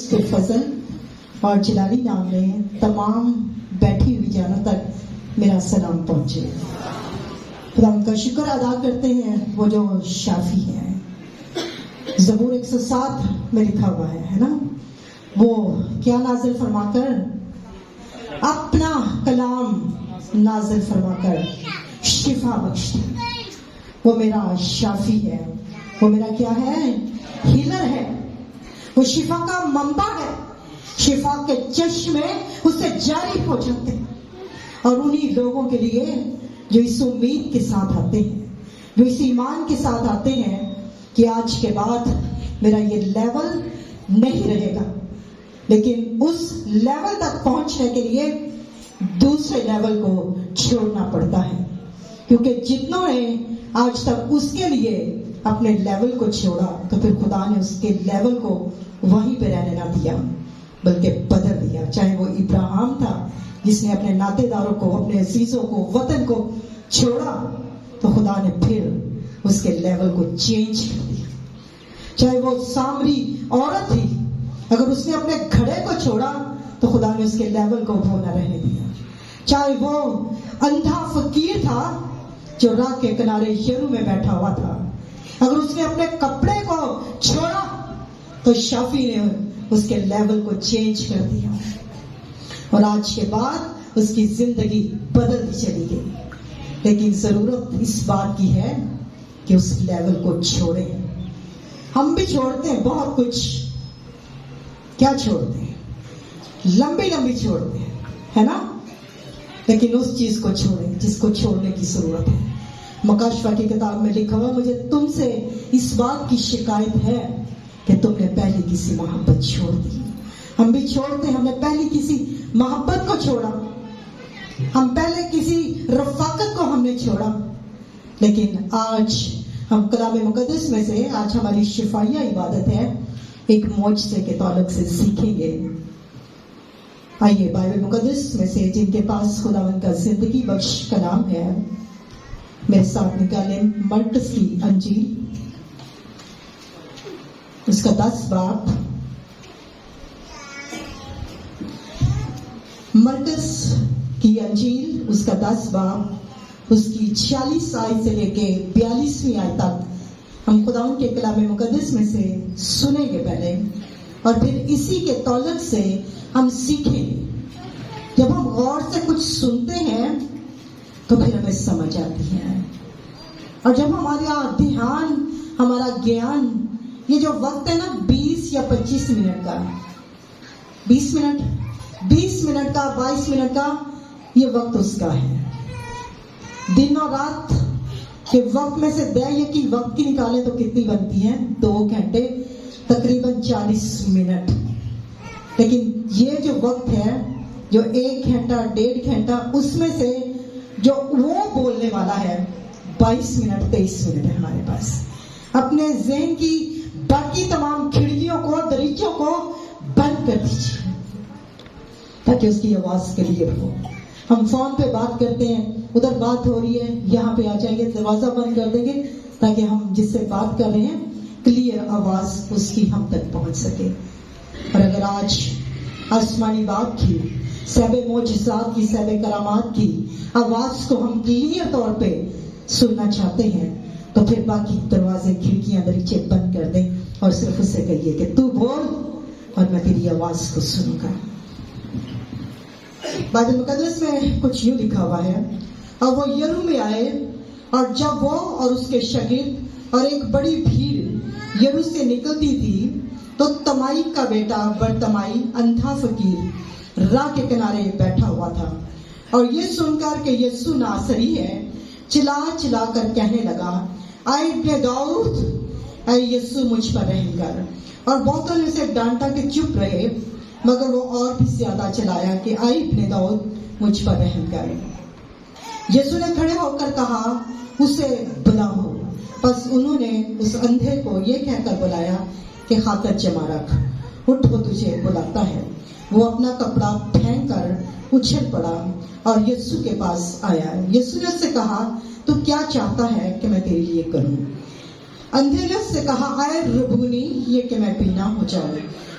کے فضل اور جلالی نام میں تمام بیٹھی ہوئی جانوں تک میرا سلام پہنچے. خدا ان کا شکر ادا کرتے ہیں وہ جو شافی ہیں. زبور 107 میں لکھا ہوا ہے نا، وہ کیا نازل فرما کر اپنا کلام نازل فرما کر شفا بخشتے. وہ میرا شافی ہے، وہ میرا کیا ہے، ہیلر ہے. وہ شفا کا منبع ہے، شفا کے چشمے اس سے جاری ہو جاتے ہیں. اور انہی لوگوں کے لیے جو اس امید کے ساتھ آتے ہیں، جو اس ایمان کے ساتھ آتے ہیں کہ آج کے بعد میرا یہ لیول نہیں رہے گا، لیکن اس لیول تک پہنچنے کے لیے دوسرے لیول کو چھوڑنا پڑتا ہے. کیونکہ جتنوں نے آج تک اس کے لیے اپنے لیول کو چھوڑا تو پھر خدا نے اس کے لیول کو وہیں پہ رہنے نہ دیا بلکہ بدل دیا. چاہے وہ ابراہیم تھا جس نے اپنے ناطے داروں کو، اپنے عزیزوں کو، وطن کو چھوڑا تو خدا نے پھر اس کے لیول کو چینج کر دیا. چاہے وہ سامری عورت تھی، اگر اس نے اپنے گھڑے کو چھوڑا تو خدا نے اس کے لیول کو وہ نہ رہنے دیا. چاہے وہ اندھا فقیر تھا جو راہ کے کنارے یرو میں بیٹھا ہوا تھا، اگر اس نے اپنے کپڑے کو چھوڑا تو شافی نے اس کے لیول کو چینج کر دیا اور آج کے بعد اس کی زندگی بدلتی چلی گئی. لیکن ضرورت اس بات کی ہے کہ اس لیول کو چھوڑیں. ہم بھی چھوڑتے ہیں بہت کچھ. کیا چھوڑتے ہیں؟ لمبی لمبی چھوڑتے ہیں، ہے نا، لیکن اس چیز کو چھوڑیں جس کو چھوڑنے کی ضرورت ہے. مکاشفہ کی کتاب میں لکھا ہوا، مجھے تم سے اس بات کی شکایت ہے کہ تم نے پہلی کسی محبت چھوڑ دی. ہم بھی چھوڑتے ہیں، ہم نے پہلی کسی محبت کو چھوڑا، ہم پہلے کسی رفاقت کو ہم نے چھوڑا. لیکن آج ہم کلام مقدس میں سے، آج ہماری شفائیہ عبادت ہے، ایک معجزے کے تعلق سے سیکھیں گے. آئیے بائبل مقدس میں سے جن کے پاس خداوند کا زندگی بخش کلام ہے میرے ساتھ نکالیں مرکز کی انجیل، اس کا 10 باب. مرکز کی انجیل اس کا 10 باب، اس کی 46 آیت سے لے کے 42ویں آیت تک ہم خداوند کے کلام مقدس میں سے سنیں گے پہلے، اور پھر اسی کے تعلق سے ہم سیکھیں گے. جب ہم غور سے کچھ سنتے ہیں تو پھر ہمیں سمجھ آتی ہے، اور جب ہمارا دھیان، ہمارا گیان، یہ جو وقت ہے نا 20 یا 25 منٹ کا، 20 منٹ کا، 22 منٹ کا، یہ وقت اس کا ہے. دن اور رات کے وقت میں سے دے یقین وقت کی نکالے تو کتنی بنتی ہیں؟ 2 گھنٹے تقریباً 40 منٹ. لیکن یہ جو وقت ہے، جو 1 گھنٹا 1.5 گھنٹا، اس میں سے جو وہ بولنے والا ہے 22 منٹ 23 منٹ ہے ہمارے پاس. اپنے ذہن کی باقی تمام کھڑکیوں کو، دریچوں کو بند کر دیجیے تاکہ اس کی آواز کلیئر ہو. ہم فون پہ بات کرتے ہیں، ادھر بات ہو رہی ہے، یہاں پہ آ جائیے، دروازہ بند کر دیں گے تاکہ ہم جس سے بات کر رہے ہیں کلیئر آواز اس کی ہم تک پہنچ سکے. اور اگر آج آسمانی باپ کی، سہب معجزات کی، سہب کرامات کی آواز کو ہم کلیئر طور پہ سننا چاہتے ہیں تو پھر باقی دروازے، کھڑکیاں، دریچے بند کر دیں اور صرف اس سے کہیے کہ تو بول اور میں تیری آواز کو سنوں گا. بائبل مقدس میں کچھ یوں لکھا ہوا ہے، اور وہ یرو میں آئے، اور جب وہ اور اس کے شاگرد اور ایک بڑی بھیڑ یرو سے نکلتی تھی تو تمائی کا بیٹا برتمائی، اندھا فقیر، راہ کے کنارے بیٹھا ہوا تھا. اور یہ سن کر کہ یسوع ناصری ہے، چلا چلا کر کہنے لگا، اے ابن داؤد، اے یسوع مجھ پر رحم کر. اور بہتوں نے اسے ڈانٹا کہ چپ رہے، مگر وہ اور بھی زیادہ چلایا کہ اے ابن داؤد مجھ پر رحم کر. یسوع نے کھڑے ہو کر کہا، اسے بلاؤ. بس انہوں نے اس اندھے کو یہ کہہ کر بلایا کہ خاطر جمع رکھ، اٹھ، وہ تجھے بلاتا ہے. وہ اپنا کپڑا پھینک کر اچھل پڑا اور یسوع کے پاس آیا. یسوع نے اس سے کہا، تو کیا چاہتا ہے کہ میں تیرے لیے کروں؟ اندھے نے اس سے کہا، اے ربونی، یہ کہ میں بینا ہو جاؤں.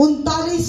39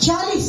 40।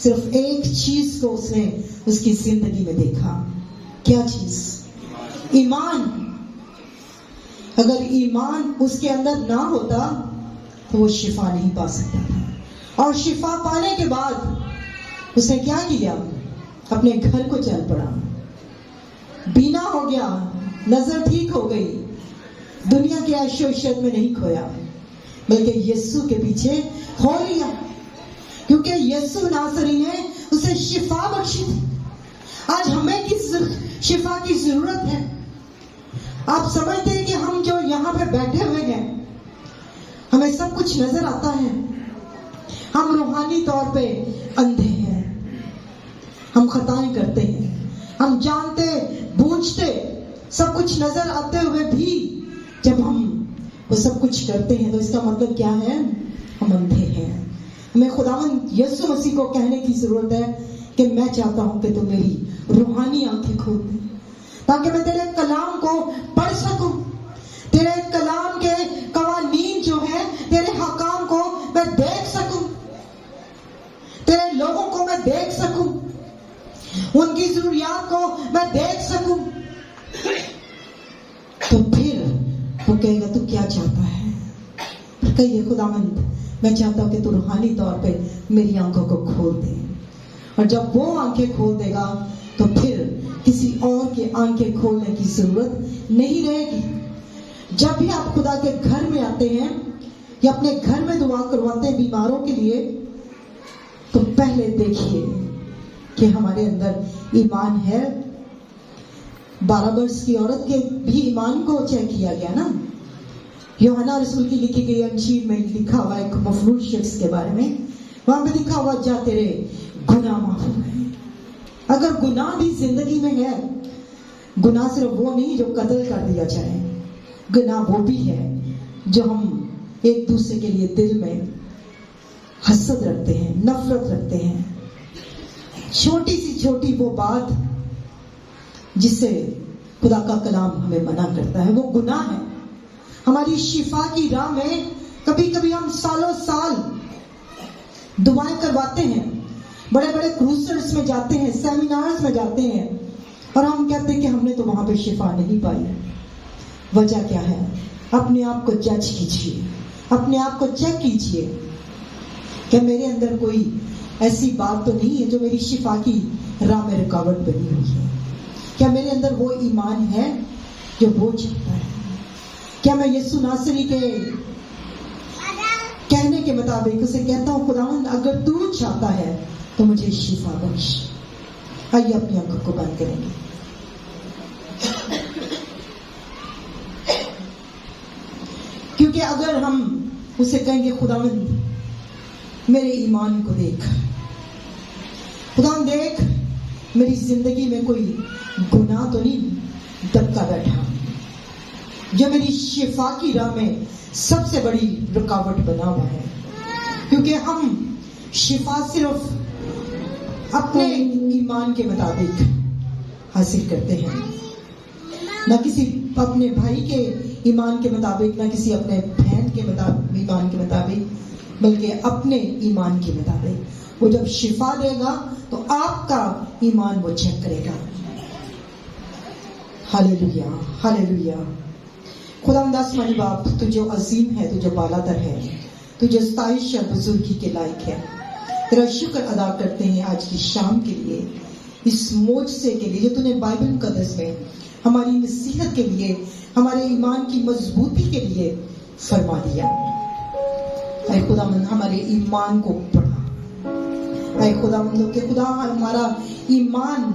صرف ایک چیز کو اس نے اس کی زندگی میں دیکھا. کیا چیز؟ ایمان. اگر ایمان اس کے اندر نہ ہوتا تو وہ شفا نہیں پا سکتا تھا. اور شفا پانے کے بعد اس نے کیا کیا؟ اپنے گھر کو چل پڑا. بینا ہو گیا, نظر ٹھیک ہو گئی, دنیا کے عیش و عشرت میں نہیں کھویا بلکہ یسوع کے پیچھے کھو لیا, کیونکہ یسوع ناصری نے اسے شفا بخشی تھی. آج ہمیں کس شفا کی ضرورت ہے؟ آپ سمجھتے ہیں کہ ہم جو یہاں پہ بیٹھے ہوئے ہیں ہمیں سب کچھ نظر آتا ہے. ہم روحانی طور پہ اندھے ہیں, ہم خطائیں کرتے ہیں, ہم جانتے بوجھتے سب کچھ نظر آتے ہوئے بھی جب ہم وہ سب کچھ کرتے ہیں تو اس کا مطلب کیا ہے؟ ہم اندھے ہیں. ہمیں خداوند یسوع مسیح کو کہنے کی ضرورت ہے کہ میں چاہتا ہوں کہ تو میری روحانی آنکھیں کھول دے تاکہ میں تیرے کلام کو پڑھ سکوں, تیرے کلام کے قوانین جو ہیں, تیرے حکام کو میں دیکھ سکوں, تیرے لوگوں کو میں دیکھ سکوں, ان کی ضروریات کو میں دیکھ سکوں. تو پھر وہ کہے گا تو کیا چاہتا ہے؟ پھر کہیے خداوند میں چاہتا ہوں کہ تو روحانی طور پہ میری آنکھوں کو کھول دے. اور جب وہ آنکھیں کھول دے گا تو پھر کسی اور کے آنکھیں کھولنے کی ضرورت نہیں رہے گی. جب بھی آپ خدا کے گھر میں آتے ہیں یا اپنے گھر میں دعا کرواتے ہیں بیماروں کے لیے تو پہلے دیکھیے کہ ہمارے اندر ایمان ہے. 12 برس کی عورت کے بھی ایمان کو چیک کیا گیا نا. یوحنا رسول کی لکھی گئی انجیل میں لکھا ہوا ایک مفلوج شخص کے بارے میں, وہاں پہ لکھا ہوا جا تیرے گناہ معاف ہو گئے. اگر گناہ بھی زندگی میں ہے, گناہ صرف وہ نہیں جو قتل کر دیا جائے, گناہ وہ بھی ہے جو ہم ایک دوسرے کے لیے دل میں حسد رکھتے ہیں, نفرت رکھتے ہیں. چھوٹی سی چھوٹی وہ بات جس سے خدا کا کلام ہمیں منع کرتا ہے وہ گناہ ہے. ہماری شفا کی راہ میں کبھی کبھی ہم سالوں سال دعائیں کرواتے ہیں, بڑے بڑے کروسرز میں جاتے ہیں, سیمینارز میں جاتے ہیں, اور ہم کہتے ہیں کہ ہم نے تو وہاں پہ شفا نہیں پائی. وجہ کیا ہے؟ اپنے آپ کو جج کیجیے, اپنے آپ کو چیک کیجیے کہ میرے اندر کوئی ایسی بات تو نہیں ہے جو میری شفا کی راہ میں رکاوٹ بنی ہوئی ہے. کیا میرے اندر وہ ایمان ہے جو وہ چاہتا ہے؟ کیا میں یسوع ناصری کے کہنے کے مطابق اسے کہتا ہوں خداوند اگر تو چاہتا ہے تو مجھے شفا بخش. آئیے اپنی آنکھوں کو بند کریں گے. کیونکہ اگر ہم اسے کہیں گے خداوند میرے ایمان کو دیکھ, خداوند دیکھ میری زندگی میں کوئی گناہ تو نہیں دبکا بیٹھا جو میری شفا کی راہ میں سب سے بڑی رکاوٹ بنا ہوا ہے. کیونکہ ہم شفا صرف اپنے ایمان کے مطابق حاصل کرتے ہیں, نہ کسی اپنے بھائی کے ایمان کے مطابق, نہ کسی اپنے بہن کے ایمان کے مطابق, بلکہ اپنے ایمان کے مطابق. وہ جب شفا دے گا تو آپ کا ایمان وہ چیک کرے گا. ہاللیلویا, ہاللیلویا. خداوند آسمانی باپ تو جو عظیم ہے, تو جو بالاتر ہے, تو جو ستائش اور بزرگی کے لائق ہے, تیرا شکر ادا کرتے ہیں آج کی شام کے لیے, اس معجزے کے لیے جو تو نے بائبل مقدس میں ہماری نصیحت کے لیے, ہمارے ایمان کی مضبوطی کے لیے فرما دیا. اے خداوند ہمارے ایمان کو بڑھا, اے خداوند کہ خدا ہمارا ایمان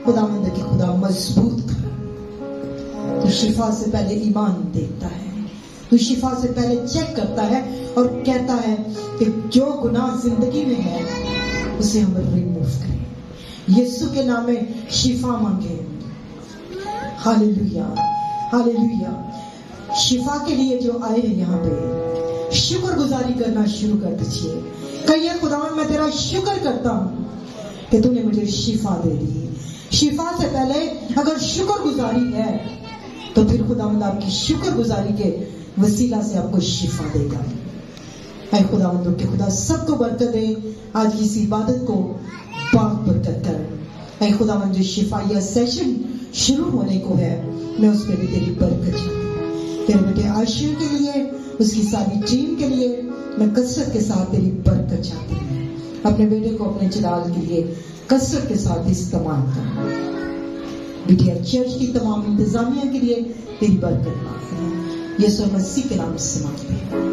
خداوند کہ خدا مضبوط کر. تو شفا سے پہلے ایمان دیکھتا ہے, تو شفا سے پہلے چیک کرتا ہے اور کہتا ہے کہ جو گناہ زندگی میں ہے اسے ہم ریموو کریں, یسوع کے نام میں شفا مانگے. ہاللیلویا, ہاللیلویا. شفا کے لیے جو آئے ہیں یہاں پہ شکر گزاری کرنا شروع کر دیجیے. کہیے خداوند میں تیرا شکر کرتا ہوں کہ تو نے مجھے شفا دے دی. شفا سے پہلے اگر شکر گزاری ہے تو پھر خداوند آپ کی شکر گزاری کے وسیلہ سے آپ کو شفا دے گا. اے خداوند کے خدا سب کو برکت دے. آج کی اس عبادت کو پاک برکت کر. اے خداوند جو شفائیہ سیشن شروع ہونے کو ہے میں اس پہ بھی تیری برکت چاہتی ہوں. تیرے بیٹے عاشر کے لیے اس کی ساری ٹیم کے لیے میں کثرت کے ساتھ تیری برکت چاہتی ہوں. اپنے بیٹے کو اپنے جلال کے لیے کثرت کے ساتھ استعمال کروں. بیٹیا چرچ کی تمام انتظامیہ کے لیے تیری برکت مانگتے ہیں. یسوع مسیح کے نام سے مانگتے ہیں.